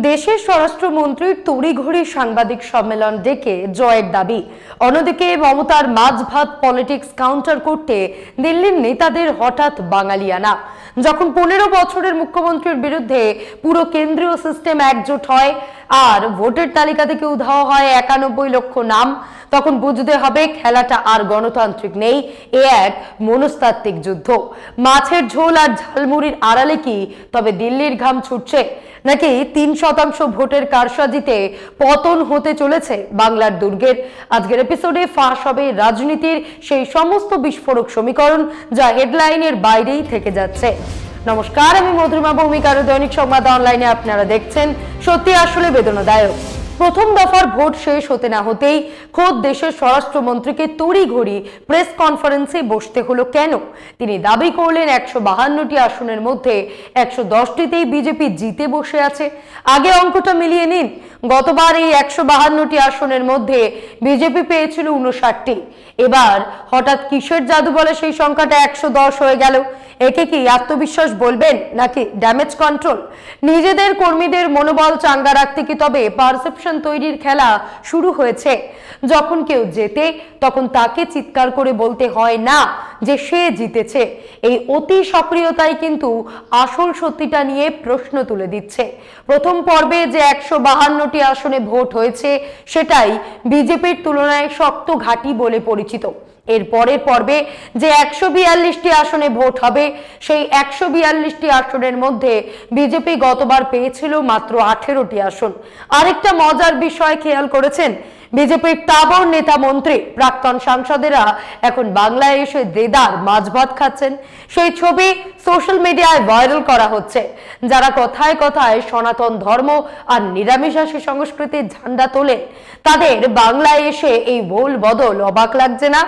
দেশের স্বরাষ্ট্রমন্ত্রীর তড়িঘড়ি সাংবাদিক সম্মেলন ডেকে জয়ের দাবি। অন্যদিকে মমতার মাঝভাত পলিটিক্স কাউন্টার করতে দিল্লির নেতাদের হঠাৎ বাঙালিয়ানা। যখন 15 বছরের মুখ্যমন্ত্রীর বিরুদ্ধে পুরো কেন্দ্রীয় সিস্টেম একজোট হয় আর ভোটের তালিকা থেকে উধাও হয় 91 লক্ষ নাম, তখন বুঝতে হবে খেলাটা আর গণতান্ত্রিক নেই, এ এক মনস্তাত্ত্বিক যুদ্ধ। মাছের ঝোল আর ঝালমুড়ির আড়ালে কি তবে দিল্লির ঘাম ছুটছে, নাকি 3% ভোটের কারসাজিতে পতন হতে চলেছে বাংলার দুর্গের? আজকের এপিসোডে ফাঁস হবে রাজনীতির সেই সমস্ত বিস্ফোরক সমীকরণ যা হেডলাইনের বাইরেই থেকে যাচ্ছে। নমস্কার, আমি মধুরিমা ভৌমিক, আর দৈনিক সংবাদ অনলাইনে আপনারা দেখছেন। সত্যি আসলে বেদনাদায়ক। প্রথম দফার ভোট শেষ হতে না হতেই খোদ দেশের স্বরাষ্ট্রমন্ত্রীকে তড়িঘড়ি প্রেস কনফারেন্সে বসতে হলো কেন? তিনি দাবি করলেন 152টি আসনের মধ্যে 110টিতেই বিজেপি জিতে বসে আছে। আগে অঙ্কটা মিলিয়ে নিন। গতবার এই 152টি আসনের মধ্যে বিজেপি পেয়েছিল 59টি। এবার হঠাৎ কিসের জাদু বলে সেই সংখ্যাটা 110 হয়ে গেল? একে কি আত্মবিশ্বাস বলবেন, নাকি ড্যামেজ কন্ট্রোল? নিজেদের কর্মীদের মনোবল চাঙ্গা রাখতে কি তবে পারসেপশন তৈরির খেলা শুরু হয়েছে? যখন কেউ জেতে তখন তাকে চিৎকার করে বলতে হয় না যে সে জিতেছে। এই অতি সক্রিয়তাই কিন্তু আসল সত্যিটা নিয়ে প্রশ্ন তুলে দিচ্ছে। প্রথম পর্বে যে 152টি আসনে ভোট হয়েছে সেটাই বিজেপির তুলনায় শক্ত ঘাঁটি বলে পরিচিত। এর পরের পর্বে যে 142টি আসনে ভোট হবে সেই 142টি আসনের মধ্যে বিজেপি গতবার পেয়েছিল মাত্র 18টি আসন। আরেকটা মজার বিষয় খেয়াল করেছেন? বিজেপির তাবড় নেতা মন্ত্রী প্রাক্তন সাংসদেরা এখন বাংলায় এসে দেদার মাছ ভাত খাচ্ছেন। সেই ছবি সোশ্যাল মিডিয়ায় ভাইরাল করা হচ্ছে। যারা কথায় কথায় সনাতন ধর্ম আর নিরামিষাশী সংস্কৃতির ঝান্ডা তোলেন, তাদের বাংলায় এসে এই ভুল বদল অবাক লাগছে না?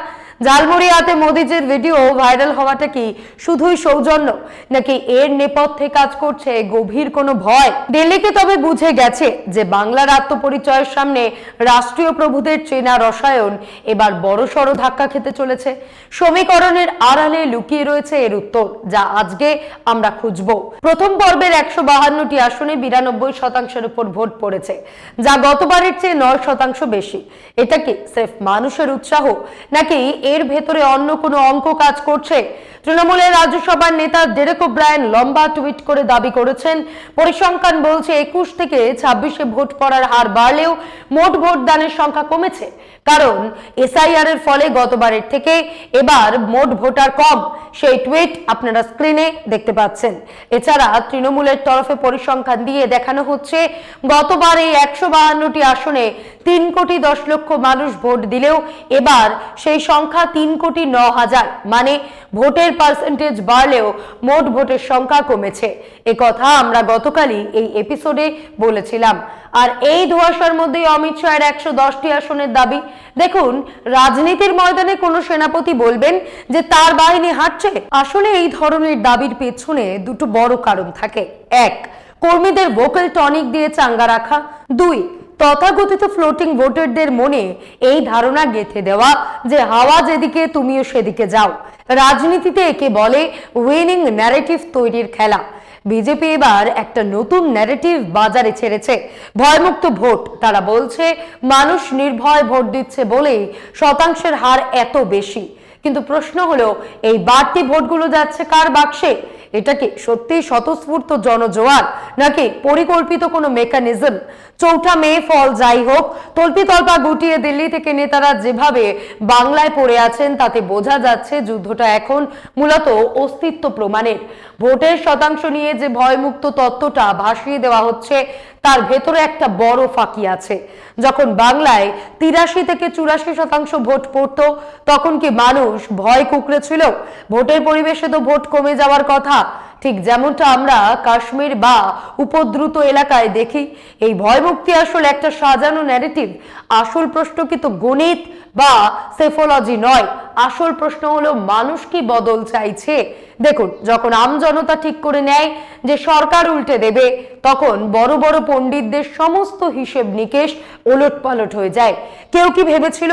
ঝালমুড়ি হাতে মোদিজির ভিডিও ভাইরাল হওয়াটা কি শুধুই সৌজন্য, নাকি এর নেপথ্যে কাজ করছে গভীর কোনো ভয়? দিল্লিকে তবে বুঝে গেছে যে বাংলার আত্মপরিচয়ের সামনে রাষ্ট্রীয় প্রভুদের চেনা রসায়ন এবার বড়সড় ধাক্কা খেতে চলেছে। সমীকরণের আড়ালে লুকিয়ে রয়েছে এর উত্তর, যা আজকে আমরা খুঁজব। প্রথম পর্বের 152টি আসনে 92%-এর উপর ভোট পড়েছে, যা গতবারের চেয়ে 9% বেশি। এটা কি সির্ফ মানুষের উৎসাহ, নাকি এর ভেতরে অন্য কোনো অঙ্ক কাজ করছে? তৃণমূলের রাজ্যসভার নেতা ডেরেক ওব্রায়েন লম্বা টুইট করে দাবি করেছেন, পরিসংখ্যান বলছে 21 থেকে 26-এ ভোট পড়ার হার বাড়লেও মোট ভোটদানের সংখ্যা কমেছে। কারণ এসআইআর এর ফলে গতবারের থেকে এবার মোট ভোটার কম। সেই টুইট আপনারা স্ক্রিনে দেখতে পাচ্ছেন। এছাড়া তৃণমূলের তরফে পরিসংখ্যান দিয়ে দেখানো হচ্ছে, গতবার এই 152টি আসনে 3,10,00,000 মানুষ ভোট দিলেও এবার সেই সংখ্যা 3,09,000, মানে ভোটের পার্সেন্টেজ বাড়লেও মোট ভোটের সংখ্যা কমেছে। এ কথা আমরা গতকালই এই এপিসোডে বলেছিলাম। আর এই ধোঁয়াশার মধ্যে অমিত শাহের 110টি আসনের দাবি। দেখুন, রাজনীতির ময়দানে কোনো সেনাপতি বলবেন যে তার বাহিনী হাঁটছে? আসলে এই ধরনের দাবির পেছনে দুটো বড় কারণ থাকে। 1, কর্মীদের ভোকাল টনিক দিয়ে চাঙ্গা রাখা। 2, তথাকথিত ফ্লোটিং ভোটারদের মনে এই ধারণা গেঁথে দেওয়া যে হাওয়া যেদিকে তুমিও সেদিকে যাও। রাজনীতিতে একে বলে উইনিং ন্যারেটিভ তৈরির খেলা। বিজেপি এবার একটা নতুন ন্যারেটিভ বাজারে ছেড়েছে, ভয়মুক্ত ভোট। তারা বলছে মানুষ নির্ভয় ভোট দিচ্ছে বলেই শতাংশের হার এত বেশি। কিন্তু প্রশ্ন হলো, এই বাড়তি ভোটগুলো যাচ্ছে কার বাক্সে? এটা কি সত্যি স্বতঃস্ফূর্ত জনজোয়ার, নাকি পরিকল্পিত কোনো মেকানিজম? 4 মে ফল যাই হোক, তল্পিতল্পা গুটিয়ে দিল্লি থেকে নেতারা যেভাবে বাংলায় পড়ে আছেন তাতে বোঝা যাচ্ছে যুদ্ধটা এখন মূলত অস্তিত্ব প্রমাণের। ভোটের শতাংশ নিয়ে যে ভয়মুক্ত তত্ত্বটা ভাসিয়ে দেওয়া হচ্ছে তার ভেতরে একটা বড় ফাঁকি আছে। যখন বাংলায় 83 থেকে 84% ভোট পড়তো, তখন কি মানুষ ভয় কুকড়েছিল? ভোটের পরিবেশে তো ভোট কমে যাওয়ার কথা, ঠিক যেমনটা আমরা কাশ্মীর বা উপদ্রুত এলাকায় দেখি। এই ভয়মুক্তি আসলে একটা সাজানো ন্যারেটিভ। আসল প্রশ্ন কি তো গণিত বা সেফোলজি নয়। আসল প্রশ্ন হলো, মানুষ কি বদল চাইছে, দেখুন, যখন আমজনতা ঠিক করে নেয় যে সরকার উল্টে দেবে, তখন বড় বড় পণ্ডিতদের সমস্ত হিসেব নিকেশ ওলটপালট হয়ে যায়। কেউ কি ভেবেছিল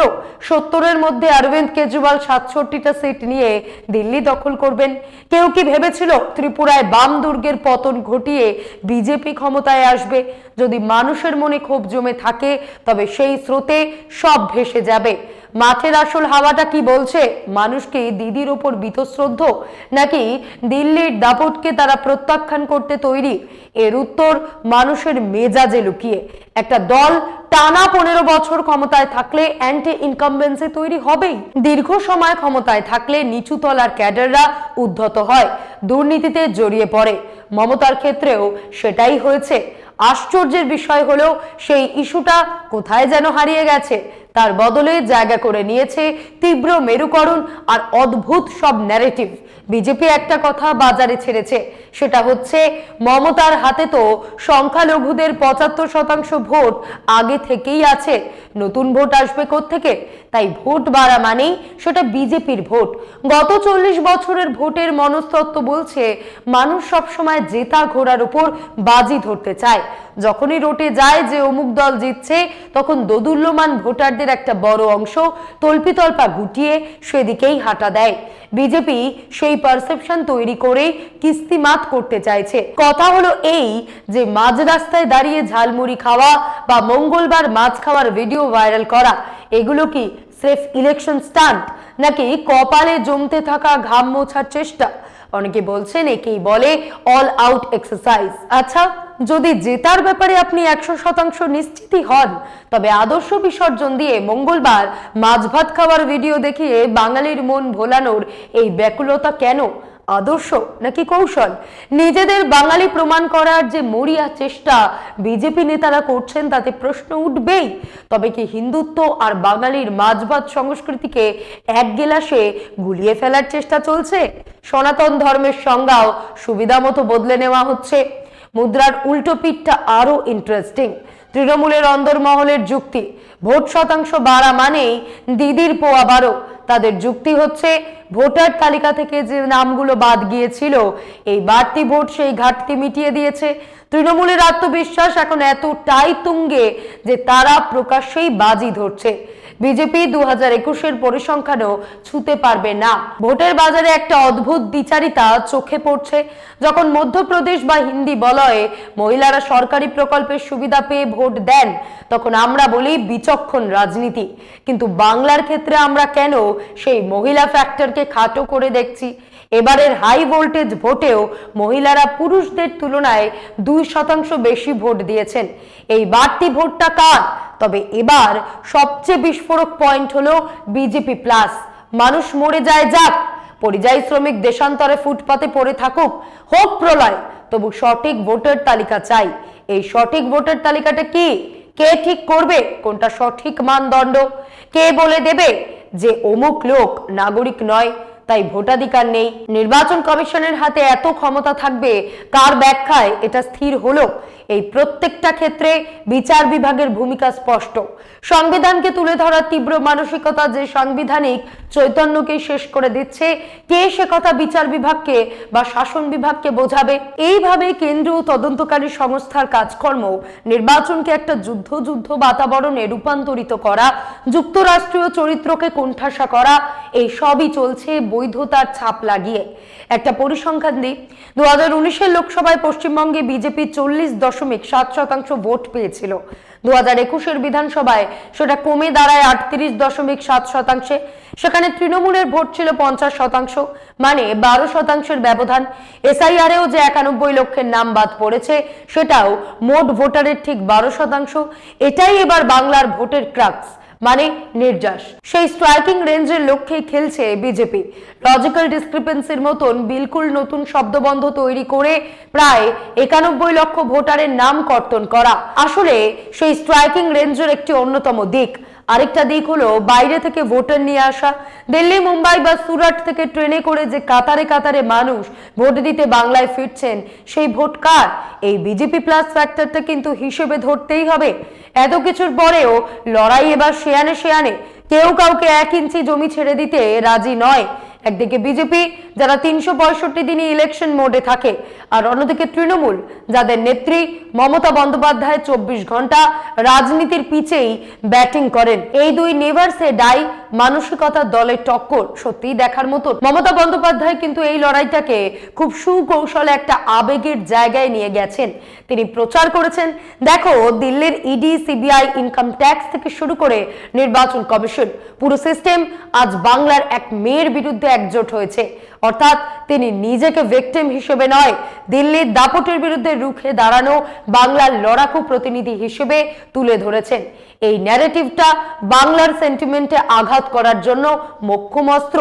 70-এর মধ্যে অরবিন্দ কেজরিওয়াল 67টা সিট নিয়ে দিল্লি দখল করবেন? কেউ কি ভেবেছিল ত্রিপুরায় বাম দুর্গের পতন ঘটিয়ে বিজেপি ক্ষমতায় আসবে? যদি মানুষের মনে ক্ষোভ জমে থাকে, তবে সেই স্রোতে সব ভেসে যাবে। মাঠের আসল হাওয়াটা কি বলছে? মানুষ কি দিদির ওপর বীতশ্রদ্ধ, নাকি দিল্লির দাপটকে তারা প্রত্যাখ্যান করতে তৈরি? এর উত্তর মানুষের মেজাজে লুকিয়ে। একটা দল টানা 15 বছর ক্ষমতায় থাকলে অ্যান্টি ইনকামবেন্সি তৈরি হবেই। দীর্ঘ সময় ক্ষমতায় থাকলে নিচু তলার ক্যাডাররা উদ্ধত হয়, দুর্নীতিতে জড়িয়ে পড়ে। মমতার ক্ষেত্রেও সেটাই হয়েছে। আশ্চর্যের বিষয় হলো সেই ইস্যুটা কোথায় যেন হারিয়ে গেছে। তার বদলে জায়গা করে নিয়েছে তীব্র মেরুকরণ আর অদ্ভুত সব ন্যারেটিভ। বিজেপি একটা কথা বাজারে ছেড়েছে, সেটা হচ্ছে মমতার হাতে তো সংখ্যালঘুদের 75% ভোট আগে থেকেই আছে, নতুন ভোট আসবে কোত্থেকে? তাই ভোট বাড়া মানেই সেটা বিজেপির ভোট। গত 40 বছরের ভোটের মনস্তত্ত্ব বলছে মানুষ সবসময় জেতা ঘোড়ার উপর বাজি ধরতে চায়। যখনই রটে যায় যে অমুক দল জিতছে, তখন দোদুল্যমান ভোটারদের একটা বড় অংশ তল্পিতল্পা গুটিয়ে সেদিকেই হাঁটা দেয়। বিজেপি সেই পারসেপশন তৈরি করে কিস্তিমাত করতে চাইছে। কথা হলো এই যে মাঝ রাস্তায় দাঁড়িয়ে ঝালমুড়ি খাওয়া বা মঙ্গলবার মাছ খাওয়ার ভিডিও ভাইরাল করা, এগুলো কি স্রেফ ইলেকশন স্টান্ট, নাকি কপালে জমতে থাকা ঘাম মোছার চেষ্টা? অনেকে বলছেন একেই বলে অল আউট এক্সারসাইজ। আচ্ছা, যদি জেতার ব্যাপারে আপনি 100% নিশ্চিতই হন, তবে আদর্শ বিসর্জন দিয়ে মঙ্গলবার মাছ ভাত খাওয়ার ভিডিও দেখিয়ে বাঙালির মন ভোলানোর এই ব্যাকুলতা কেন? আদর্শ নাকি কৌশল? নিজেদের বাঙালি প্রমাণ করার যে মরিয়া চেষ্টা বিজেপি নেতারা করছেন, তাতে প্রশ্ন উঠবেই। তবে কি হিন্দুত্ব আর বাঙালির মাছ ভাত সংস্কৃতিকে এক গেলাসে গুলিয়ে ফেলার চেষ্টা চলছে? সনাতন ধর্মের সংজ্ঞাও সুবিধা মতো বদলে নেওয়া হচ্ছে। মুদ্রার উল্টো পিঠটা আরো ইন্টারেস্টিং। তৃণমূলের অন্দরমহলের যুক্তি, ভোট শতাংশ বাড়া মানেই দিদির পোয়া বাড়ো। তাদের যুক্তি হচ্ছে ভোটার তালিকা থেকে যে নামগুলো বাদ গিয়েছিল, এই বাড়তি ভোট সেই ঘাটতি মিটিয়ে দিয়েছে। তৃণমূলের আত্মবিশ্বাস এখন এতটাই তুঙ্গে যে তারা প্রকাশ্যেই বাজি ধরছে। বিজেপি 2021-এর পরিসংখ্যানও ছুঁতে পারবে না। ভোটের বাজারে একটা অদ্ভুত দ্বিচারিতা চোখে পড়ছে। যখন মধ্যপ্রদেশ বা হিন্দি বলয়ে মহিলারা সরকারি প্রকল্পের সুবিধা পেয়ে ভোট দেন, তখন আমরা বলি বিচক্ষণ রাজনীতি। কিন্তু বাংলার ক্ষেত্রে আমরা কেন সেই মহিলা ফ্যাক্টরকে খাটো করে দেখছি? এবারের হাই ভোল্টেজ ভোটেও মহিলারা পুরুষদের তুলনায় 2% বেশি ভোট দিয়েছেন। এই বাড়তি ভোটটা কার? তবে এবার সবচেয়ে বিস্ফোরক পয়েন্ট হলো বিজেপি প্লাস। মানুষ মরে যায় যাক, পরিযায়ী শ্রমিক দেশান্তরে ফুটপাতে পড়ে থাকুক, হোক প্রলয়, তবু সঠিক ভোটার তালিকা চাই। এই সঠিক ভোটার তালিকাটা কি? কে ঠিক করবে কোনটা সঠিক মানদণ্ড? কে বলে দেবে যে অমুক লোক নাগরিক নয়, তাই ভোটাধিকার নেই? নির্বাচন কমিশনের হাতে এত ক্ষমতা থাকবে কার ব্যাখ্যায় এটা স্থির হলো? এই প্রত্যেকটা ক্ষেত্রে বিচার বিভাগের ভূমিকা স্পষ্ট। সংবিধানকে তুলে ধরার তীব্র মানসিকতা যে সাংবিধানিক চৈতন্যকে শেষ করে দিচ্ছে, কে সে কথা বিচার বিভাগকে বা শাসন বিভাগকে বোঝাবে? এইভাবে কেন্দ্রীয় তদন্তকারী সংস্থার কাজকর্ম নির্বাচনকে একটা যুদ্ধ বাতাবরণে রূপান্তরিত করা, যুক্তরাষ্ট্রীয় চরিত্রকে কোণঠাসা করা, এই সবই চলছে বৈধতার ছাপ লাগিয়ে। একটা পরিসংখ্যান দিই, 2019-এর লোকসভায় পশ্চিমবঙ্গে বিজেপি 40.7% ভোট পেয়েছিল। 2021-এর বিধানসভায় সেটা কমে দাঁড়ায় 38.7%। সেখানে তৃণমূলের ভোট ছিল 50%, মানে 12%-এর ব্যবধান। এসআইআরেও যে 91 লক্ষের নাম বাদ পড়েছে, সেটাও মোট ভোটারের ঠিক 12%। এটাই এবার বাংলার ভোটের ক্রাক্স, মানে নির্যাস। সেই স্ট্রাইকিং রেঞ্জের লক্ষ্যে খেলছে বিজেপি। লজিক্যাল ডিসক্রিপেন্সির মতন বিলকুল নতুন শব্দবন্ধ তৈরি করে প্রায় 91 লক্ষ ভোটারের নাম কর্তন করা আসলে সেই স্ট্রাইকিং রেঞ্জের একটি অন্যতম দিক। আরেকটা দিক হলো বাইরে থেকে ভোটার নিয়ে আসা। দিল্লি, মুম্বাই বা সুরাট থেকে ট্রেনে করে যে কাতারে কাতারে মানুষ ভোট দিতে বাংলায় ফিরছেন, সেই ভোট কার? এই বিজেপি প্লাস ফ্যাক্টরটা কিন্তু হিসেবে ধরতেই হবে। এত কিছুর পরেও লড়াই এবার শেয়ানে শেয়ানে। কেউ কাউকে 1 ইঞ্চি জমি ছেড়ে দিতে রাজি নয়। একদিকে বিজেপি যারা 365 দিনই ইলেকশন মোডে থাকে, আর অন্যদিকে তৃণমূল যাদের নেত্রী মমতা বন্দ্যোপাধ্যায় 24 ঘন্টা রাজনীতির পিচেই ব্যাটিং করেন। এই দুই নেভার সে ডাই মানসিকতার দলের টক্কর সত্যি দেখার মতো। মমতা বন্দ্যোপাধ্যায় কিন্তু এই লড়াইটাকে খুব সুকৌশলে একটা আবেগের জায়গায় নিয়ে গেছেন। তিনি প্রচার করেছেন, দেখো দিল্লির ইডি, সিবিআই, ইনকাম ট্যাক্স থেকে শুরু করে নির্বাচন কমিশন, পুরো সিস্টেম আজ বাংলার এক মেয়ের বিরুদ্ধে একজোট হয়েছে। অর্থাৎ তিনি নিজেকে ভিকটিম হিসেবে নয়, দিল্লির দাপটের বিরুদ্ধে রুখে দাঁড়ানো বাংলার লড়াকু প্রতিনিধি হিসেবে তুলে ধরেছেন। এই ন্যারেটিভটা বাংলার সেন্টিমেন্টে আঘাত করার জন্য মোক্ষম অস্ত্র।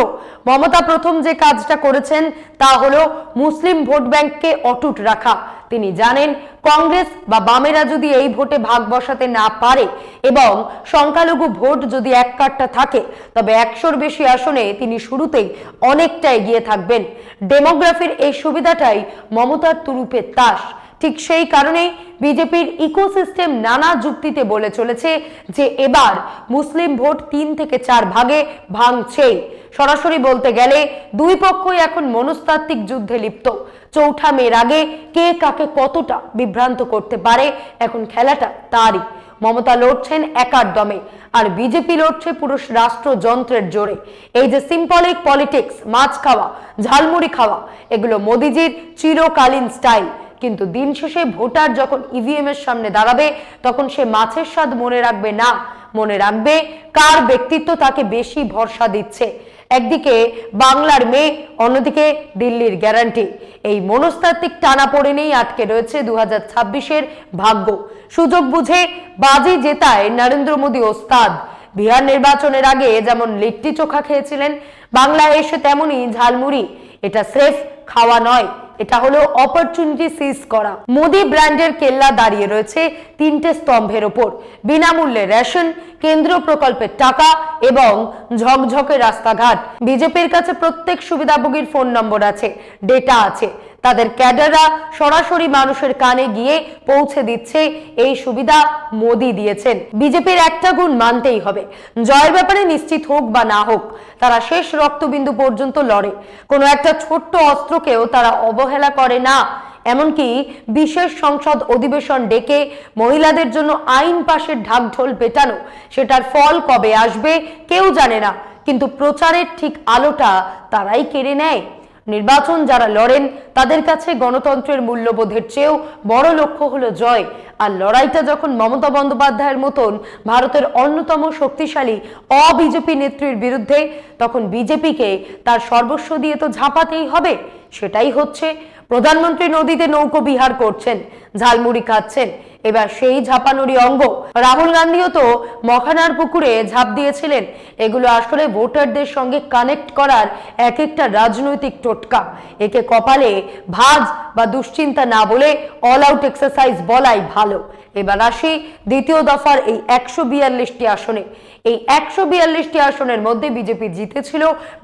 মমতা প্রথম যে কাজটা করেছেন তা হলো মুসলিম ভোট ব্যাংককে অটুট রাখা। তিনি জানেন কংগ্রেস বা বামেরা যদি এই ভোটে ভাগ বসাতে না পারে এবং সংখ্যালঘু ভোট যদি এক কাট্টা থাকে, তবে 100-র বেশি আসনে তিনি শুরুতেই অনেকটা এগিয়ে থাকবেন। ডেমোগ্রাফির এই সুবিধাটাই মমতার তুরুপের তাস। ঠিক সেই কারণেই বিজেপির ইকোসিস্টেম নানা যুক্তিতে বলে চলেছে যে এবার মুসলিম ভোট 3 থেকে 4 ভাগে ভাঙছেই। সরাসরি বলতে গেলে দুই পক্ষই এখন মনস্তাত্ত্বিক যুদ্ধে লিপ্ত। চৌঠা মের আগে কে কাকে কতটা বিভ্রান্ত করতে পারে, এখন খেলাটা তারই। মমতা লড়ছেন একার দমে, আর বিজেপি লড়ছে পুরো রাষ্ট্রযন্ত্রের জোরে। এই যে সিম্বলিক পলিটিক্স, মাছ খাওয়া, ঝালমুড়ি খাওয়া, এগুলো মোদিজির চিরকালীন স্টাইল। কিন্তু দিন শেষে ভোটার যখন ইভিএম এর সামনে দাঁড়াবে, তখন সে মাছের স্বাদ মনে রাখবে না, মনে রাখবে কার ব্যক্তিত্ব তাকে বেশি ভরসা দিচ্ছে। একদিকে বাংলার মেয়ে, অন্যদিকে দিল্লির গ্যারান্টি। এই মনস্তাত্ত্বিক টানাপোড়েনেই আটকে রয়েছে 2026-এর ভাগ্য। সুযোগ বুঝে বাজি জেতায় নরেন্দ্র মোদী ওস্তাদ। বিহার নির্বাচনের আগে যেমন লিট্টি চোখা খেয়েছিলেন, বাংলায় এসে তেমনই ঝালমুড়ি। এটা স্রেফ খাওয়া নয়, এটা হলো অপরচুনিটি সিজ করা। মোদি ব্র্যান্ডের কেল্লা দাঁড়িয়ে রয়েছে 3টে স্তম্ভের ওপর: বিনামূল্যে রেশন, কেন্দ্রীয় প্রকল্পের টাকা এবং ঝকঝকে রাস্তাঘাট। বিজেপির কাছে প্রত্যেক সুবিধাভোগীর ফোন নম্বর আছে, ডেটা আছে। তাদের ক্যাডাররা সরাসরি মানুষের কানে গিয়ে পৌঁছে দিচ্ছে এই সুবিধা মোদি দিয়েছেন। বিজেপির একটা গুণ মানতেই হবে, জয়ের ব্যাপারে নিশ্চিত হোক বা না হোক, তারা শেষ রক্তবিন্দু পর্যন্ত লড়ে। কোনো একটা ছোট্ট অস্ত্রকেও তারা অবহেলা করে না। এমনকি বিশেষ সংসদ অধিবেশন ডেকে মহিলাদের জন্য আইন পাশের ঢাকঢোল পেটানো, সেটার ফল কবে আসবে কেউ জানে না, কিন্তু প্রচারের ঠিক আলোটা তারাই কেড়ে নেয়। নির্বাচন যারা লড়েন তাদের কাছে গণতন্ত্রের মূল্যবোধের চেয়েও বড় লক্ষ্য হলো জয়। আর লড়াইটা যখন মমতা বন্দ্যোপাধ্যায়ের মতন ভারতের অন্যতম শক্তিশালী অবিজেপি নেত্রীর বিরুদ্ধে, তখন বিজেপিকে তার সর্বস্ব দিয়ে তো ঝাঁপাতেই হবে। সেটাই হচ্ছে। প্রধানমন্ত্রী নদীতে নৌকো বিহার করছেন, ঝালমুড়ি খাচ্ছেন, এবার সেই ঝাঁপানোরই অঙ্গ। রাহুল গান্ধীও তো মখানার পুকুরে ঝাঁপ দিয়েছিলেন। এগুলো আসলে ভোটারদের সঙ্গে কানেক্ট করার এক একটা রাজনৈতিক টোটকা। একে কপালে ভাঁজ বা দুশ্চিন্তা না বলে অল আউট এক্সারসাইজ বলাই ভালো। এবার আসি দ্বিতীয় দফার এই 142টি আসনে। এই 142টি আসনের মধ্যে বিজেপি জিতেছিল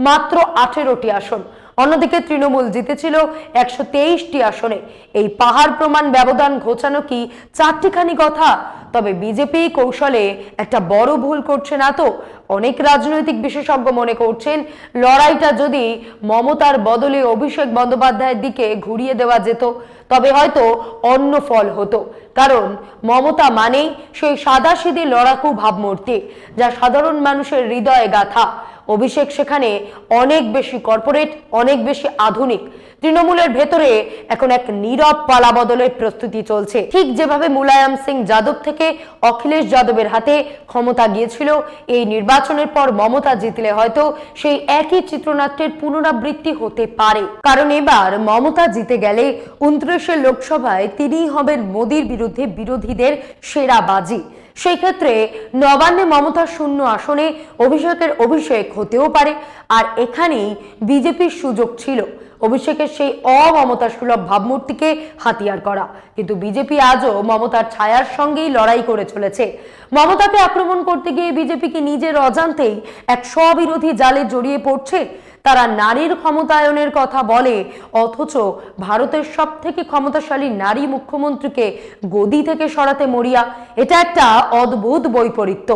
মাত্র 18টি আসন, অন্যদিকে তৃণমূল জিতেছিল 123টি আসনে। এই পাহাড় প্রমাণ ব্যবধান ঘোচানো কি চারটিখানি কথা? তবে বিজেপি কৌশলে একটা বড় ভুল করছে না তো? অনেক রাজনৈতিক বিশেষজ্ঞ মনে করছেন লড়াইটা যদি মমতার বদলে অভিষেক বন্দ্যোপাধ্যায়ের দিকে ঘুরিয়ে দেওয়া যেত, তবে হয়তো অন্য ফল হতো। কারণ মমতা মানেই সেই সাদাসিধে লড়াকু ভাবমূর্তি, যা সাধারণ মানুষের হৃদয়ে গাথা। অভিষেক সেখানে অনেক বেশি কর্পোরেট, অনেক বেশি আধুনিক। তৃণমূলের ভেতরে এখন এক নীরব পালা বদলের প্রস্তুতি চলছে। ঠিক যেভাবে মুলায়ম সিং যাদব থেকে অখিলেশ যাদবের হাতে ক্ষমতা গিয়েছিল, এই নির্বাচনের পর মমতা জিতলে হয়তো সেই একই চিত্রনাট্যের পুনরাবৃত্তি হতে পারে। কারণ এবার মমতা জিতে গেলে 29 লোকসভায় তিনিই হবেন মোদির বিরুদ্ধে বিরোধীদের সেরা বাজি। সেই ক্ষেত্রে নবান্নে মমতার শূন্য আসনে অভিষেকের অভিষেক হতেও পারে। আর এখানেই বিজেপির সুযোগ ছিল অভিষেকের সেই অমমতা সুলভ ভাবমূর্তিকে হাতিয়ার করা। কিন্তু বিজেপি আজও মমতার ছায়ার সঙ্গেই লড়াই করে চলেছে। মমতাকে আক্রমণ করতে গিয়ে বিজেপি কি নিজের অজান্তেই এক স্ববিরোধী জালে জড়িয়ে পড়ছে? তারা নারীর ক্ষমতায়নের কথা বলে, অথচ ভারতের সবথেকে ক্ষমতাশালী নারী মুখ্যমন্ত্রীকে গদি থেকে সরাতে মরিয়া। এটা একটা অদ্ভুত বৈপরীত্য।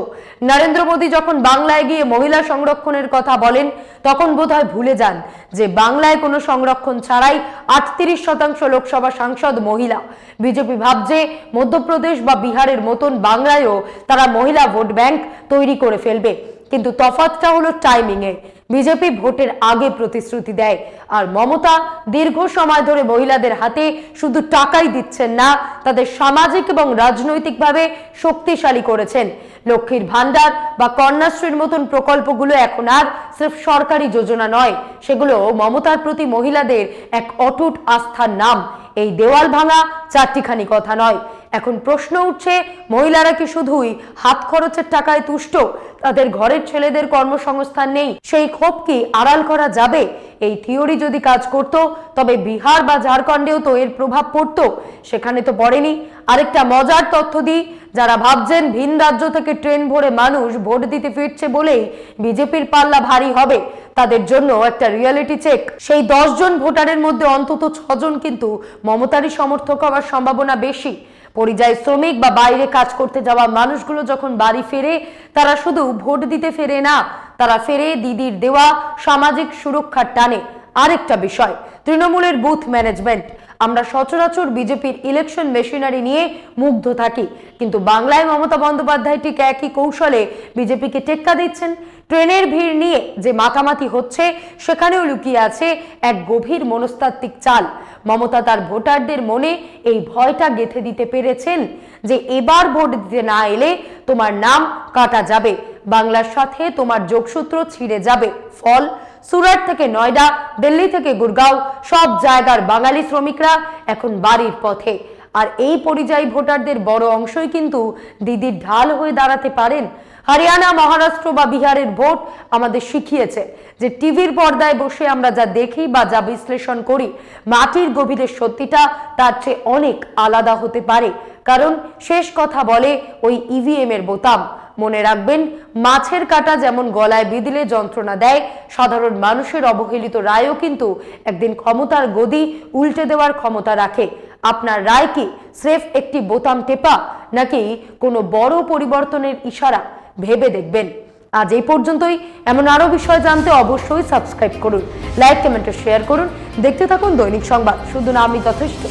নরেন্দ্র মোদী যখন বাংলায় গিয়ে মহিলা সংরক্ষণের কথা বলেন, তখন বোধহয় ভুলে যান যে বাংলায় কোনো সংরক্ষণ ছাড়াই 38% লোকসভা সাংসদ মহিলা। বিজেপি ভাবছে মধ্যপ্রদেশ বা বিহারের মতন বাংলায়ও তারা মহিলা ভোট ব্যাংক তৈরি করে ফেলবে, কিন্তু তফাৎটা হলো টাইমিং এ। বিজেপি ভোটের আগে প্রতিশ্রুতি দেয়, আর মমতা দীর্ঘ সময় ধরে মহিলাদের হাতে শুধু টাকাই দিচ্ছেন না, তাদের সামাজিক এবং রাজনৈতিকভাবে শক্তিশালী করেছেন। লক্ষ্মীর ভান্ডার বা কন্যাশ্রীর মতন প্রকল্পগুলো এখন আর সির্ফ সরকারি যোজনা নয়, সেগুলো মমতার প্রতি মহিলাদের এক অটুট আস্থার নাম। এই দেওয়াল ভাঙা চারটিখানি কথা নয়। এখন প্রশ্ন উঠছে, মহিলারা কি শুধুই হাত খরচের টাকায় তুষ্ট? তাদের ঘরের ছেলেদের কর্মসংস্থান নেই, সেই ক্ষোভ কি আড়াল করা যাবে? এই থিওরি যদি কাজ করত, তবে বিহার বা ঝাড়খণ্ডেও তো এর প্রভাব পড়তো, সেখানে তো পড়েনি। আরেকটা মজার তথ্য দিই, যারা ভাবছেন ভিন রাজ্য থেকে ট্রেন ভরে মানুষ ভোট দিতে ফিরছে বলেই বিজেপির পাল্লা ভারী হবে, তাদের জন্য একটা রিয়েলিটি চেক। সেই 10 জন ভোটারের মধ্যে অন্তত 6 জন কিন্তু মমতারই সমর্থক হওয়ার সম্ভাবনা বেশি। পরিযায়ী শ্রমিক বা বাইরে কাজ করতে যাওয়া মানুষগুলো যখন বাড়ি ফেরে, তারা শুধু ভোট দিতে ফেরে না, তারা ফেরে দিদির দেওয়া সামাজিক সুরক্ষার টানে। আরেকটা বিষয়, তৃণমূলের বুথ ম্যানেজমেন্ট। আমরা সচরাচর বিজেপির ইলেকশন মেশিনারি নিয়ে মুগ্ধ থাকি, কিন্তু বাংলায় মমতা বন্দ্যোপাধ্যায় ঠিক একই কৌশলে বিজেপিকে টেক্কা দিচ্ছেন। ট্রেনের ভিড় নিয়ে যে মাতামাতি হচ্ছে, সেখানেও লুকিয়ে আছে এক গভীর মনস্তাত্ত্বিক চাল। মমতা তার ভোটারদের মনে এই ভয়টা গেঁথে দিতে পেরেছেন যে এবার ভোট দিতে না এলে তোমার নাম কাটা যাবে, বাংলার সাথে তোমার যোগসূত্র ছিঁড়ে যাবে। ফল, সুরাট থেকে নয়ডা, দিল্লি থেকে গুরগাঁও, সব জায়গার বাঙালি শ্রমিকরা এখন বাড়ির পথে। আর এই পরিযায়ী ভোটারদের বড় অংশই কিন্তু দিদির ঢাল হয়ে দাঁড়াতে পারেন। হরিয়ানা, মহারাষ্ট্র বা বিহারের ভোট আমাদের শিখিয়েছে যে টিভির পর্দায় বসে আমরা যা দেখি বা যা বিশ্লেষণ করি, মাটির গভীরের সত্যিটা তার চেয়ে অনেক আলাদা হতে পারে। কারণ শেষ কথা বলে ওই ইভিএম এর বোতাম। মনে রাখবেন, মাছের কাঁটা যেমন গলায় বিঁধলে যন্ত্রণা দেয়, সাধারণ মানুষের অবহেলিত রায়ও কিন্তু একদিন ক্ষমতার গদি উল্টে দেওয়ার ক্ষমতা রাখে। আপনার রায় কি স্রেফ একটি বোতাম টেপা, নাকি কোনো বড় পরিবর্তনের ইশারা? ভেবে দেখবেন। আজ এই পর্যন্তই। এমন আরো বিষয় জানতে অবশ্যই সাবস্ক্রাইব করুন, লাইক, কমেন্ট ও শেয়ার করুন। দেখতে থাকুন দৈনিক সংবাদ, শুধু নামই যথেষ্ট।